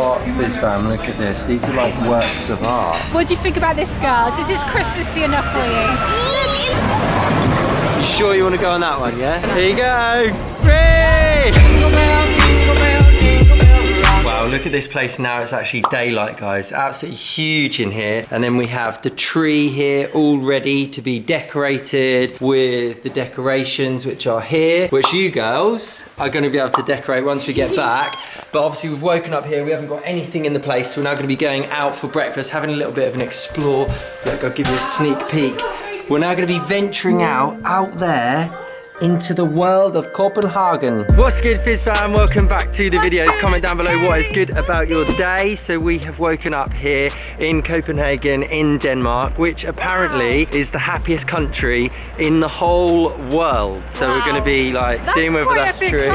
What, Fizz fam, look at this. These are like works of art. What do you think about this, girls? Is this Christmassy enough for you? You sure you want to go on that one, yeah? Here you go! Free! Wow, look at this place now. It's actually daylight, guys. Absolutely huge in here. And then we have the tree here all ready to be decorated with the decorations which are here, which you girls are going to be able to decorate once we get back. But obviously we've woken up here. We haven't got anything in the place. So we're now going to be going out for breakfast, having a little bit of an explore. Look, I'll give you a sneak peek. We're now going to be venturing out there into the world of Copenhagen. What's good, Fizz fam? Welcome back to the videos. Comment down below what is good about your day. So we have woken up here in Copenhagen in Denmark, which apparently is the happiest country in the whole world. So we're going to be like seeing whether that's true,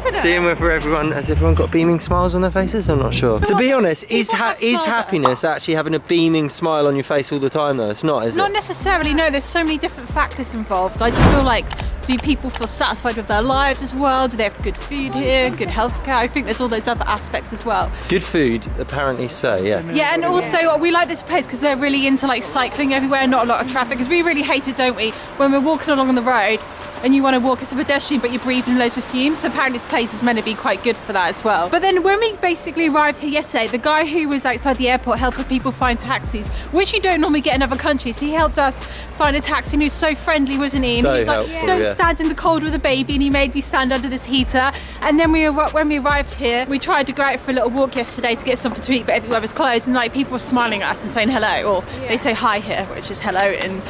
seeing whether has everyone got beaming smiles on their faces? I'm not sure. To be honest, is happiness actually having a beaming smile on your face all the time though? It's not, is it? Not necessarily, no. There's so many different factors involved. I just feel like, do people feel satisfied with their lives as well? Do they have good food here, good healthcare? I think there's all those other aspects as well. Good food, apparently so, yeah. Yeah, and also we like this place because they're really into like cycling everywhere, not a lot of traffic, because we really hate it, don't we? When we're walking along on the road and you want to walk as a pedestrian but you're breathing loads of fumes, so apparently this place is meant to be quite good for that as well. But then when we basically arrived here yesterday, the guy who was outside the airport helping people find taxis, which you don't normally get in other countries, he helped us find a taxi and he was so friendly, wasn't he? And so he was like, don't stand in the cold with a baby, and he made me stand under this heater. And then when we arrived here, we tried to go out for a little walk yesterday to get something to eat, but everywhere was closed, and like people were smiling at us and saying hello, or they say hi here, which is hello in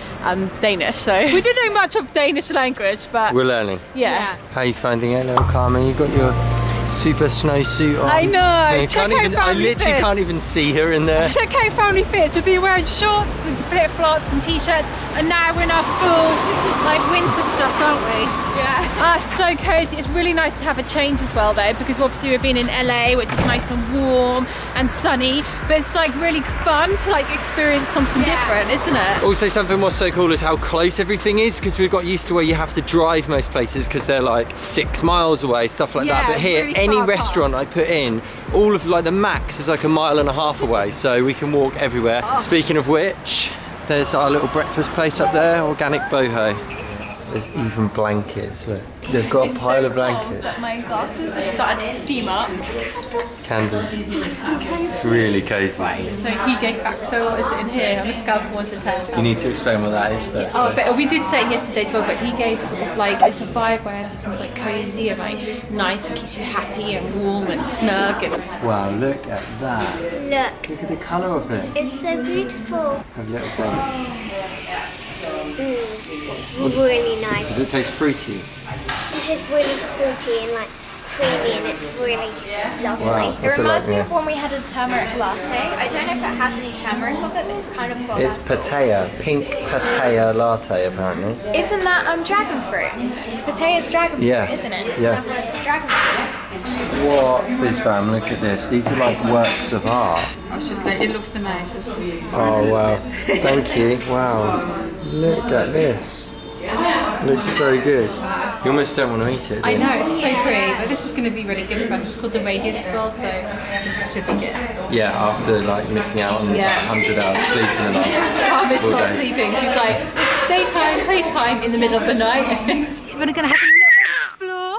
Danish. So we don't know much of Danish language, but we're learning. Yeah. How are you finding it, little Carmen? You've got your super snowsuit on. I know. I literally can't even see her in there. Check out Family Fizz. We've been wearing shorts and flip-flops and t-shirts, and now we're in our full like winter stuff, aren't we? Yeah. So cozy. It's really nice to have a change as well though, because obviously we've been in LA, which is nice and warm and sunny, but it's like really fun to like experience something different, isn't it? Also, something what's so cool is how close everything is, because we've got used to where you have to drive most places because they're like 6 miles away, stuff like that. But here, really any restaurant I put in, all of like the max is like 1.5 miles away, so we can walk everywhere. Speaking of which, there's our little breakfast place up there, organic boho. There's even blankets. Look. They've got a pile of blankets. That my glasses have started to steam up. Candles. It's really cozy. Right, so Hygge factor, what is it in here? On a scale from 1 to 10. You need to explain what that is first. Oh, but we did say it yesterday as well, but Hygge is sort of like, it's a vibe where everything's like cozy and like nice and keeps you happy and warm and snug. And wow, look at that. Look at the colour of it. It's so beautiful. Have a little taste. It's really nice. Does it taste fruity? It tastes really fruity and like creamy, and it's really lovely. Wow, it reminds me of when we had a turmeric latte. I don't know if it has any turmeric of it, but it's kind of got It's pataya, pink pataya latte apparently. Isn't that dragon fruit? Pataya's dragon fruit, isn't it? Isn't that dragon fruit? What, Fizz fam, look at this. These are like works of art. I was just like, it looks the nicest to you. Oh wow, thank you. Wow, look at this. Looks so good. You almost don't want to eat it. I know, it's so pretty, but this is going to be really good for us. It's called the Radiance Girl, so this should be good. Yeah, after like missing out on 100 hours sleep in the last Carmen's not sleeping. She's like, it's daytime, playtime in the middle of the night. We're going to have a little explore.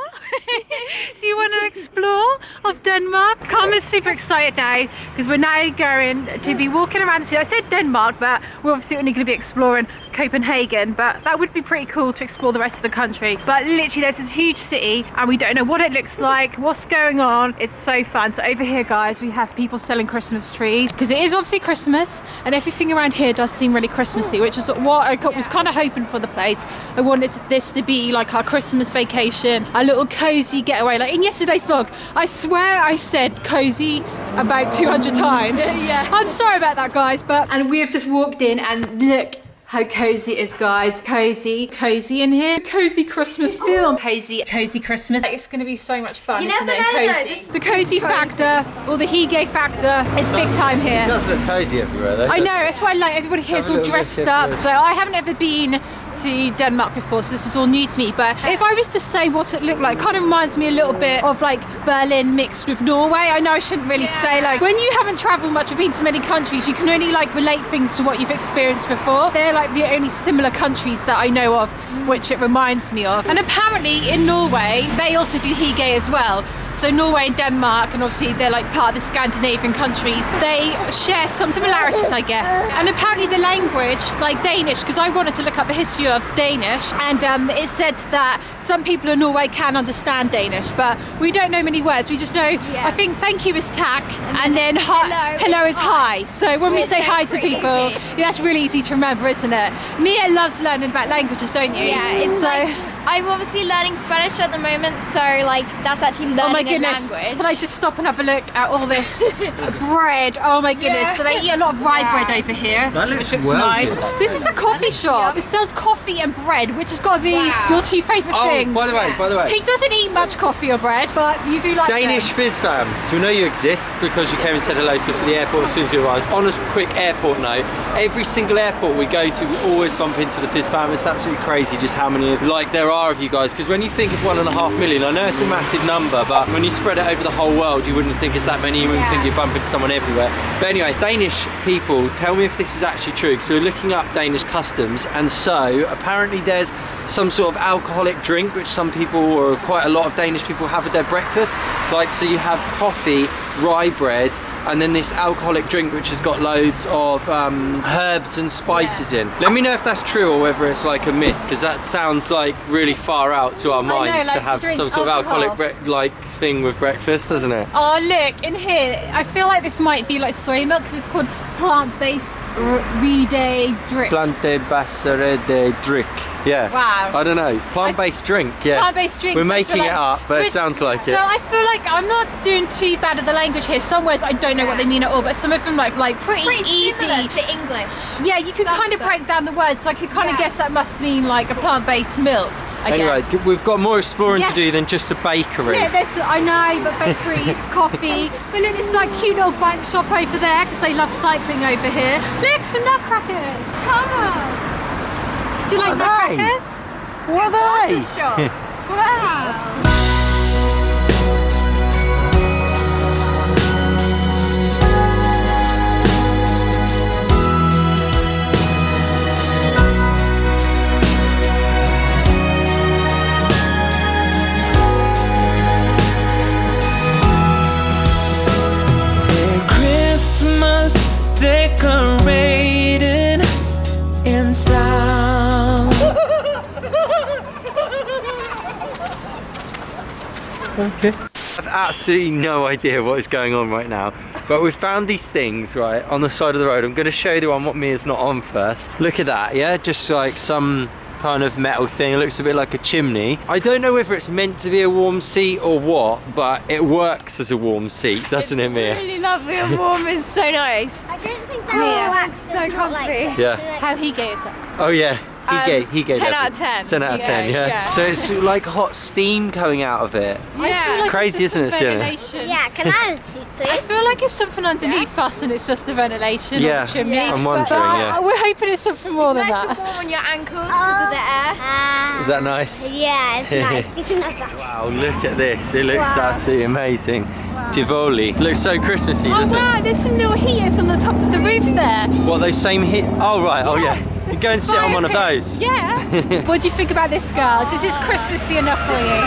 Do you want to explore of Denmark? Carmen's super excited now because we're now going to be walking around the city. I said Denmark, but we're obviously only going to be exploring Copenhagen, but that would be pretty cool to explore the rest of the country. But literally there's this huge city and we don't know what it looks like, what's going on. It's so fun. So over here, guys, we have people selling Christmas trees because it is obviously Christmas and everything around here does seem really Christmassy, which is what I was kind of hoping for the place. I wanted this to be like our Christmas vacation, a little cozy getaway. Like in yesterday's vlog, I swear I said cozy about 200 times. Yeah. I'm sorry about that, guys, and we have just walked in and look how cozy it is, guys. Cozy in here. Cozy Christmas film. Cozy Christmas. It's going to be so much fun, isn't it? Cozy. The cozy factor, or the Hygge factor, is big time here. It does look cozy everywhere though. I know, that's why like everybody here is all dressed up. So I haven't ever been to Denmark before, so this is all new to me. But if I was to say what it looked like, kind of reminds me a little bit of like Berlin mixed with Norway. I know I shouldn't really say, like, when you haven't travelled much or been to many countries, you can only like relate things to what you've experienced before. They're like the only similar countries that I know of which it reminds me of. And apparently in Norway they also do Hygge as well. So Norway and Denmark, and obviously they're like part of the Scandinavian countries, they share some similarities, I guess. And apparently the language, like Danish, because I wanted to look up the history of Danish, and it said that some people in Norway can understand Danish, but we don't know many words. We just know, I think thank you is tak, and then hello is hi. So when we say hi to people, that's really easy to remember, isn't it? Mia loves learning about languages, don't you? Yeah, it's like, I'm obviously learning Spanish at the moment, so like that's actually learning a language. Can I just stop and have a look at all this bread? Oh my goodness. Yeah. So they eat a lot of rye bread over here, which looks nice. Good. This is a coffee shop. It sells coffee and bread, which has got to be your two favourite things. By the way. He doesn't eat much coffee or bread, but you do like Danish Fizz fam. So we know you exist because you came and said hello to us at the airport as soon as you arrived. On a quick airport note, every single airport we go to, we always bump into the Fizz fam. It's absolutely crazy just how many there are of you guys, because when you think of 1.5 million, I know it's a massive number, but when you spread it over the whole world, you wouldn't think it's that many. You wouldn't think you'd bump into someone everywhere. But anyway, Danish people, tell me if this is actually true, because we're looking up Danish customs, and so apparently there's some sort of alcoholic drink which some people, or quite a lot of Danish people, have at their breakfast. Like, so you have coffee, rye bread, and then this alcoholic drink which has got loads of herbs and spices in. Let me know if that's true or whether it's like a myth, because that sounds like really far out to our minds to have some sort of alcoholic like thing with breakfast, doesn't it? Oh look, in here, I feel like this might be like soy milk, because it's called plant-based rede drink. Plant-based drink. Yeah. Wow. I don't know. Plant-based drink. Yeah. Plant-based drink. We're making it up, but it sounds like it. So I feel like I'm not doing too bad at the language here. Some words I don't know what they mean at all, but some of them like pretty easy. Similar to English. Yeah, you could kind of break down the words, so I could kind of guess that must mean like a plant-based milk. Anyway, we've got more exploring to do than just a bakery. Yeah, I know, but bakeries, coffee. But look, this like cute little bike shop over there, because they love cycling over here. Look, some nutcrackers. Come on. Do you like nutcrackers? What are they? Wow. Christmas decorated in town. Okay. I've absolutely no idea what is going on right now, but we've found these things right on the side of the road. I'm going to show you the one what Mia's not on first. Look at that, yeah, just like some kind of metal thing. It looks a bit like a chimney. I don't know whether it's meant to be a warm seat or what, but it works as a warm seat, doesn't it, Mia? Really lovely and warm. It's so nice. I don't think that will wax so comfy. Yeah. How Hygge is it? Oh yeah. Hygge 10 out of 10. 10 out of 10, yeah. So it's like hot steam coming out of it. Yeah. It's crazy, isn't it, Sienna? Yeah, can I have a seat, please? I feel like it's something underneath us, and it's just the ventilation Yeah. or the chimney. I'm wondering, yeah. We're hoping it's something more than Nice that. and warm on your ankles because of the air. Is that nice? Yeah, it's nice. You can have that. Wow, look at this. It looks absolutely amazing. Tivoli. Looks so Christmassy, Oh doesn't it? wow, there's some little heaters on the top of the roof there. What, those same hit? Oh, right. Oh, yeah. You go and sit on one of those. Yeah. What do you think about this, girls? Is this Christmassy enough for you?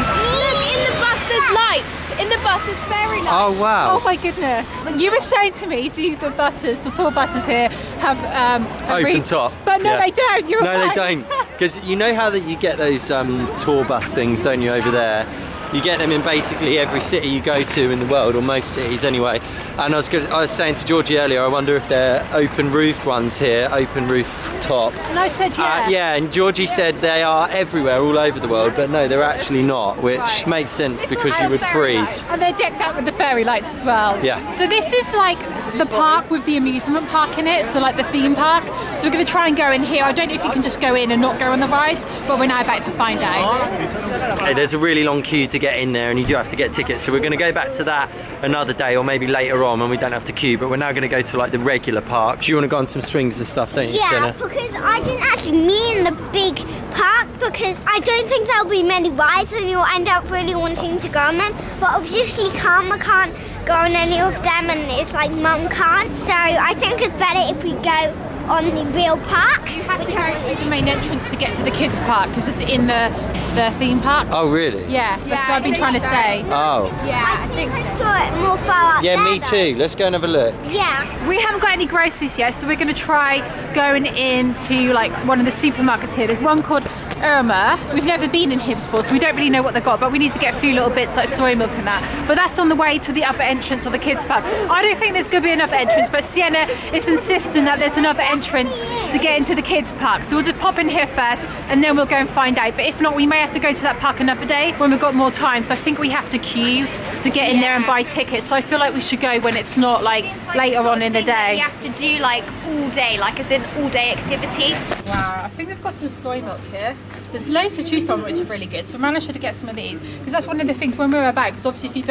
In the bus there's lights. In the bus there's fairy lights. Oh, wow. Oh my goodness. You were saying to me, do the buses, the tour buses here, have a Open roof? top. But no, Yeah. they don't. You're No, right. they don't. Because you know how that you get those tour bus things, don't you, over there? You get them in basically every city you go to in the world, or most cities anyway. And I was saying to Georgie earlier, I wonder if they're open roofed ones here, open roof top. And I said yeah. Yeah, and Georgie said they are everywhere, all over the world, but no, they're actually not, which makes sense because you would freeze. And they're decked out with the fairy lights as well. Yeah. So this is like the park with the amusement park in it, so like the theme park. So we're going to try and go in here. I don't know if you can just go in and not go on the rides, but we're now about to find out. Hey, there's a really long queue to get in there, and you do have to get tickets. So we're going to go back to that another day, or maybe later on when we don't have to queue. But we're now going to go to like the regular park. Do you want to go on some swings and stuff, don't you, Yeah, Senna? because I didn't actually mean the big park because I don't think there'll be many rides and you'll end up really wanting to go on them. But obviously Karma can't go on any of them and it's like Mum can't. So I think it's better if we go on the real park. You have to go through the main entrance to get to the kids park because it's in the theme park. Oh, really? Yeah, that's what I've been trying to say. Oh. Yeah, I think so. I saw it more far out Yeah, there, me too. Let's go and have a look. though. Yeah. We haven't got any groceries yet, so we're going to try going into like one of the supermarkets here. There's one called Irma. We've never been in here before, so we don't really know what they've got, but we need to get a few little bits like soy milk and that. But that's on the way to the other entrance of the kids park. I don't think there's going to be enough entrance, but Sienna is insisting that there's another entrance to get into the kids park. So we'll just pop in here first and then we'll go and find out. But if not, we may have to go to that park another day when we've got more time. So I think we have to queue to get in there and buy tickets. So I feel like we should go when it's not like later on in the day. We have to do like all day, like as in all day activity. Wow, I think we've got some soy milk here. There's loads to choose from, which is really good. So we managed to get some of these because that's one of the things when we were about. Because obviously, if you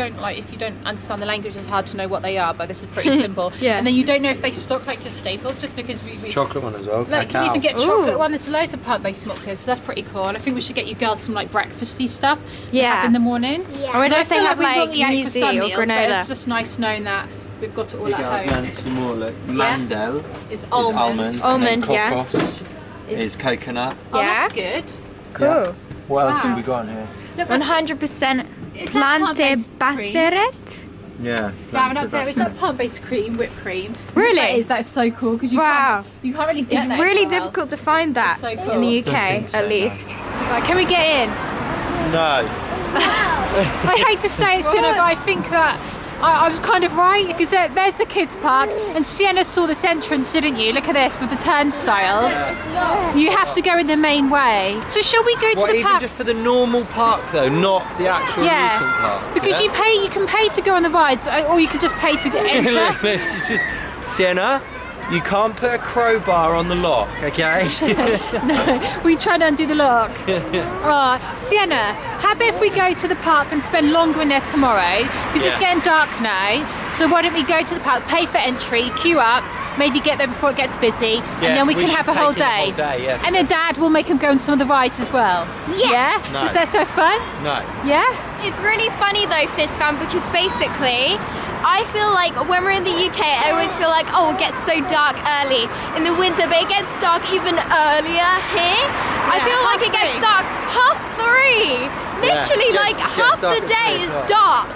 don't understand the language, it's hard to know what they are. But this is pretty simple. Yeah. And then you don't know if they stock like your staples, just because we Chocolate one as well. like, you can even get chocolate one. There's loads of plant-based milks here, so that's pretty cool. And I think we should get you girls some like breakfasty stuff to have in the morning. Yeah. I wonder if they feel have we will like eat out for some muesli or meals, but granola. it's just nice knowing that we've got it all at home. Some more like Mandel It's is almonds. Almond, yeah. Kokos is coconut. Oh, Yeah. that's good. Cool. What else Wow. have we got on here? Look, that's 100% Is that plant-based plante-baseret. Yeah. Yeah, and up there is that plant-based cream, whipped cream. Really? That is. That's so cool because Wow. you can't really get It's that really anywhere difficult else. to find that It's so cool. in the UK, Don't think so, at no. least. Right, can we get in? No. I hate to say it, Sienna, but I think that I was kind of right because there's the kids park and Sienna saw this entrance, didn't you? Look at this with the turnstiles. You have to go in the main way. So shall we go to What, the even park? just for the normal park though, not the actual amusement park? because yeah? you can pay to go on the rides, or you can just pay to enter. It's just, Sienna, you can't put a crowbar on the lock, okay? We try to undo the lock. Sienna, how about if we go to the park and spend longer in there tomorrow? Because it's Yeah. getting dark now. So why don't we go to the park, pay for entry, queue up, maybe get there before it gets busy, and then we can should have a take whole in the day. whole day, yeah. And then Dad will make him go on some of the rides as well. Yeah. No. Is that so fun? No. Yeah? It's really funny though, Fizz fam, because basically I feel like when we're in the UK, I always feel like, oh, it gets so dark early in the winter, but it gets dark even earlier here. I Yeah, feel like it gets dark 3:30. Literally, Yeah, like yes, half dark the at day 3 is o'clock. dark.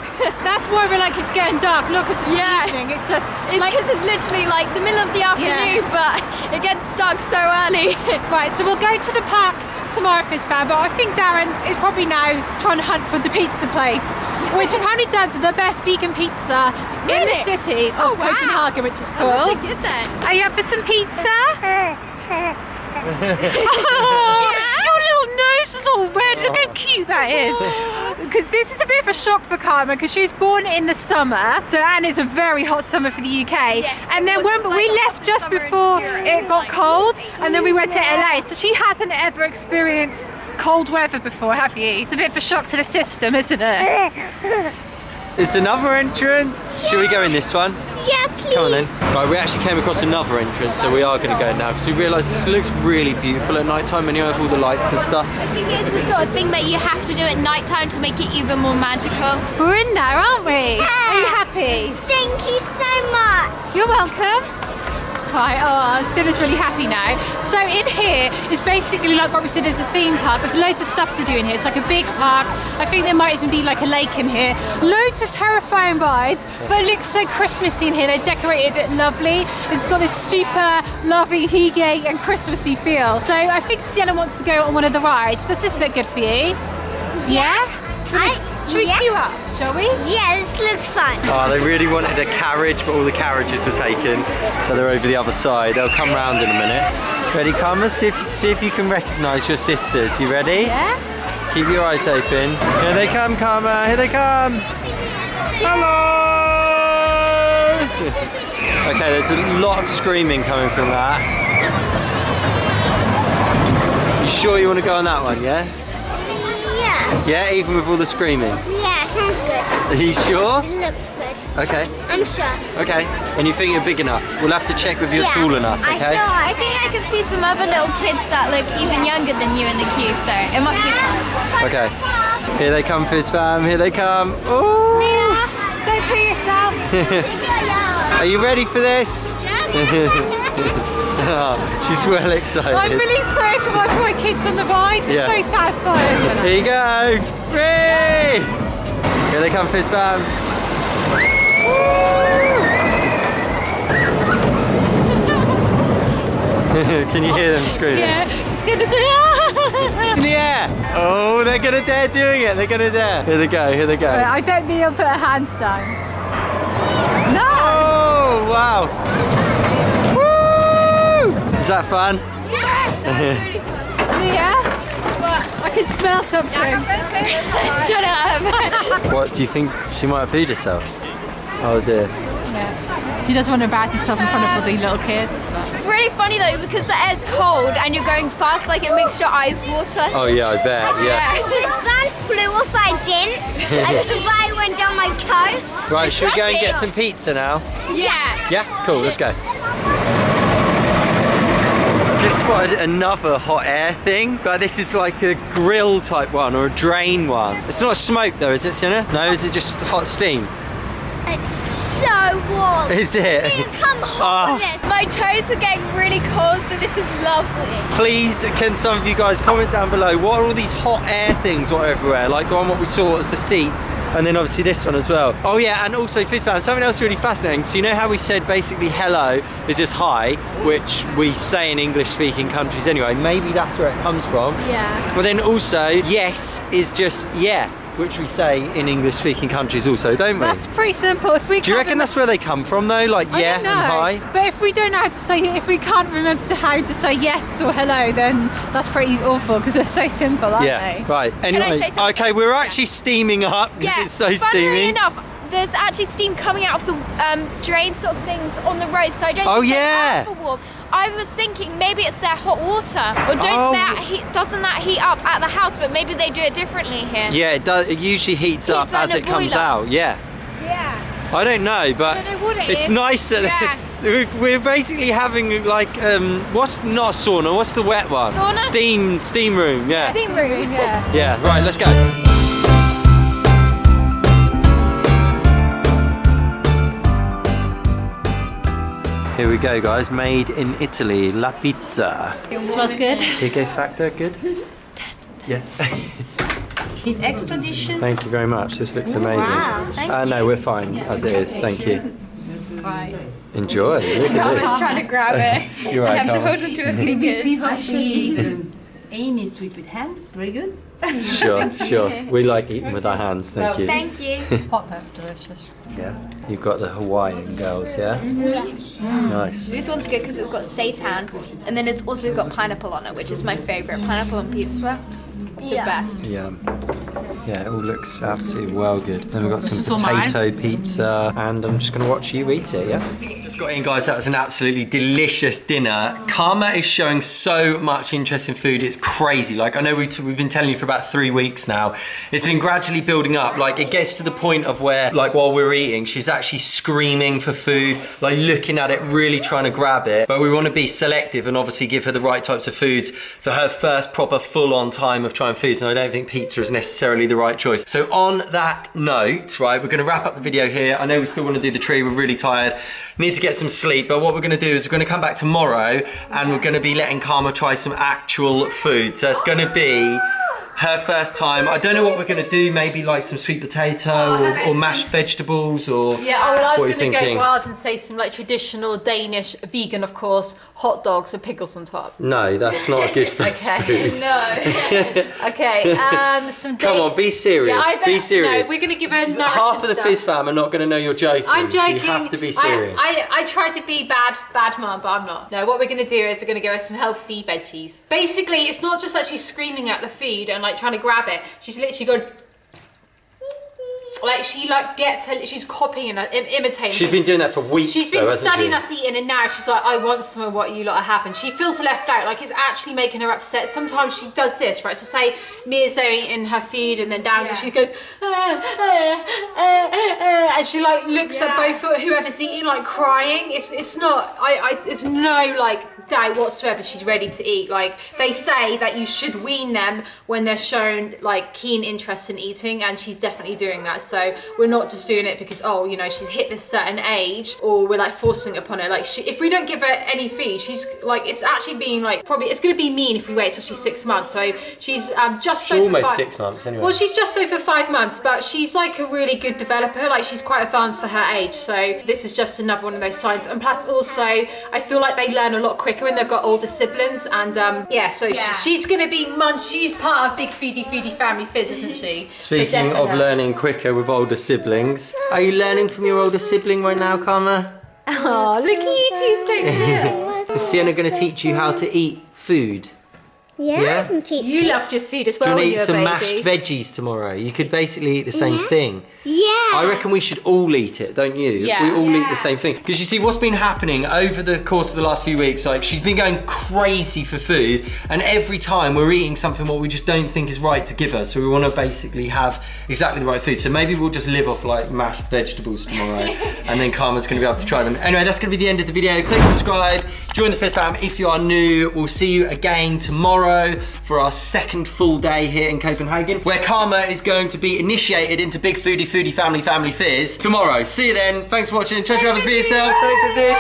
That's why we're like, it's getting dark. Look, it's the Yeah. evening. It's just It's like, because it's literally like the middle of the afternoon, but it gets dark so early. right, so we'll go to the park tomorrow, Fizz fan, but I think Darren is probably now trying to hunt for the pizza place, which apparently does the best vegan pizza in the Really? city of Oh, wow. Copenhagen, which is cool. That's good then. Are you up for some pizza? Oh, your little nose is all red. Look how cute that is. Because this is a bit of a shock for Karma because she was born in the summer, and it's a very hot summer for the UK. And then when we left just before it got cold, and then we went to LA, so she hasn't ever experienced cold weather before, have you? It's a bit of a shock to the system, isn't it? It's another entrance. Should we go in this one? Yeah, please. Come on then. Right, we actually came across another entrance, so we are going to go now because we realised this looks really beautiful at night time when you have all the lights and stuff. I think it's the sort of thing that you have to do at night time to make it even more magical. We're in there, aren't we? Are you happy? Thank you so much. You're welcome. Right, Sienna's really happy now. So in here is basically like what we said is a theme park. There's loads of stuff to do in here. It's like a big park. I think there might even be like a lake in here. Loads of terrifying rides, but it looks so Christmassy in here. They decorated it lovely. It's got this super lovely Hygge and Christmassy feel. So I think Sienna wants to go on one of the rides. Does this look good for you? Yeah? Should we queue up, shall we? Yeah, this looks fun. Oh, they really wanted a carriage, but all the carriages were taken. So they're over the other side. They'll come round in a minute. Ready, Karma? See if you can recognise your sisters. You ready? Yeah. Keep your eyes open. Here they come, Karma. Here they come. Hello! Okay, there's a lot of screaming coming from that. You sure you want to go on that one, yeah? Yeah. Yeah, even with all the screaming? Yeah, sounds good. Are you sure? It looks good. Okay. I'm sure. Okay. And you think you're big enough? We'll have to check if you're tall enough, okay? I think I can see some other little kids that look even younger than you in the queue, so it must be fun. Okay. Here they come, Fizz fam. Here they come. Oh! Don't pee yourself. Are you ready for this? Oh, she's well excited. I'm really excited to watch my kids on the ride. It's Yeah. so satisfying. Here you go. Free! Here they come, Fizz fam. Can you hear them screaming? Yeah. As soon as In the air! Oh, they're gonna dare doing it. They're gonna dare. Here they go. Here they go. I bet Mia put her hands down. No! Oh, wow. Woo! Is that fun? Mia? I can smell something. Shut up! What, do you think she might have peed herself? Oh dear. She doesn't want to embarrass herself in front of all the little kids. But... It's really funny though because the air's cold and you're going fast, like it makes your eyes water. Oh yeah, I bet, yeah. This van flew off I didn't. And the guy went down my toe. Right, should we go and get some pizza now? Yeah. Yeah? Cool, let's go. Just spotted another hot air thing, but this is like a grill type one or a drain one. It's not smoke though, is it, Sienna? No, is it just hot steam? It's so warm. Is it? Come hold this. My toes are getting really cold, so this is lovely. Please, can some of you guys comment down below, what are all these hot air things what are everywhere? Like the one what we saw was the seat, and then obviously this one as well. Oh yeah, and also Fizz fam, something else really fascinating. So you know how we said basically hello is just hi, which we say in English speaking countries anyway, maybe that's where it comes from. Yeah. But then also, yes is just yeah, which we say in English speaking countries also, don't we? That's pretty simple. If we Do you reckon that's where they come from though? Like I yeah don't know. and hi? But if we don't know how to say it, if we can't remember how to say yes or hello, then that's pretty awful because they're so simple, aren't Yeah, they? right. Anyway, say something? okay, we're actually steaming up because Yeah. it's so Funnily steamy. enough, there's actually steam coming out of the drain sort of things on the road, so I don't Oh, think yeah. they're for warm. I was thinking maybe it's their hot water, or doesn't that heat up at the house? But maybe they do it differently here. Yeah, it does. It usually heats up on as a it comes boiler. out. Yeah. Yeah. I don't know, but I don't know what it it's is. nice that we're basically having like what's not sauna? What's the wet one? Sauna? Steam room. Yeah. Steam room. Yeah. Yeah. Right. Let's go. Here we go, guys. Made in Italy, la pizza. Smells good. Hygge factor, good? Yeah. Need extra dishes? Thank you very much. This looks amazing. Wow, thank No, we're fine as it is. Thank you. Right. Enjoy. Look I at was this. trying to grab it. You're right, I have to Carl. hold onto a fingers. These actually Amy sweet with hands. Very good. Sure. We like eating with our hands. Thank you. Thank you. Hot pepper, delicious. Yeah. You've got the Hawaiian girls, yeah? Nice. This one's good because it's got seitan, and then it's also got pineapple on it, which is my favourite. Pineapple on pizza, the best. Yeah. Yeah, it all looks absolutely well good. Then we've got some is all mine. potato pizza, and I'm just gonna watch you eat it, yeah? Just got in, guys. That was an absolutely delicious dinner. Karma is showing so much interest in food. It's crazy. Like, I know we've been telling you for about 3 weeks now. It's been gradually building up. Like, it gets to the point of where, like, while we're eating, she's actually screaming for food, like looking at it, really trying to grab it. But we want to be selective and obviously give her the right types of foods for her first proper full-on time of trying foods. And I don't think pizza is necessarily the right choice. So on that note, right, we're going to wrap up the video here. I know we still want to do the tree. We're really tired. Need to get some sleep. But what we're going to do is we're going to come back tomorrow and we're going to be letting Karma try some actual food. So it's going to be Her first time. I don't know what we're going to do. Maybe like some sweet potato or mashed vegetables or. Yeah, well, I what was are you going to go thinking? wild and say some like traditional Danish, vegan of course, hot dogs and pickles on top. No, that's not a good first Okay. food. No. Okay. Some. Come on, be serious. Yeah, I bet, be serious. No, we're going to give her nourishing Half of the stuff. Fizz fam are not going to know you're joking. I'm joking. So you have to be serious. I tried to be bad mum, but I'm not. No, what we're going to do is we're going to give her some healthy veggies. Basically, it's not just that she's screaming at the food and like trying to grab it. She's literally going. Like she like gets her, she's copying her, imitating. She's been doing that for weeks. She's been hasn't studying she? us eating, and now she's like, I want some of what you lot are having. She feels left out, like it's actually making her upset. Sometimes she does this, right? So say Mia's there eating her food, and then down, so she goes, and she like looks at both whoever's eating, like crying. It's not. There's no like doubt whatsoever. She's ready to eat. Like they say that you should wean them when they're shown like keen interest in eating, and she's definitely doing that. So we're not just doing it because she's hit this certain age, or we're like forcing it upon her. Like if we don't give her any feed, she's like it's actually being like probably it's going to be mean if we wait till she's 6 months. So she's just She's over almost 5 6 months anyway. Well, she's just over 5 months, but she's like a really good developer. Like she's quite advanced for her age. So this is just another one of those signs. And plus also, I feel like they learn a lot quicker when they've got older siblings. And she's going to be she's part of big foodie family Fizz, isn't she? Speaking of learning quicker with older siblings, are you learning from your older sibling right now, Karma? Oh, look at you two. Is Sienna going to teach you how to eat food? Yeah, I can teach You loved your food as Do you well want to when eat you were a some baby. mashed veggies tomorrow? You could basically eat the same thing. Yeah. I reckon we should all eat it, don't you? Yeah. If we all eat the same thing. Because you see, what's been happening over the course of the last few weeks, like she's been going crazy for food, and every time we're eating something what we just don't think is right to give her. So we want to basically have exactly the right food. So maybe we'll just live off like mashed vegetables tomorrow, and then Karma's going to be able to try them. Anyway, that's going to be the end of the video. Click subscribe, join the Fizz fam if you are new. We'll see you again tomorrow for our second full day here in Copenhagen, where Karma is going to be initiated into big foodie family Fizz tomorrow. See you then. Thanks for watching. Treasure others, be yourself. Stay Fizzy.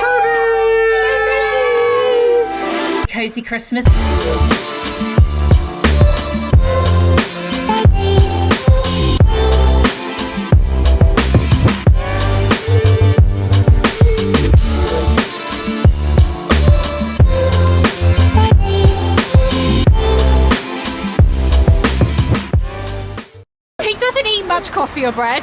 Cozy Christmas. He doesn't eat much coffee or bread.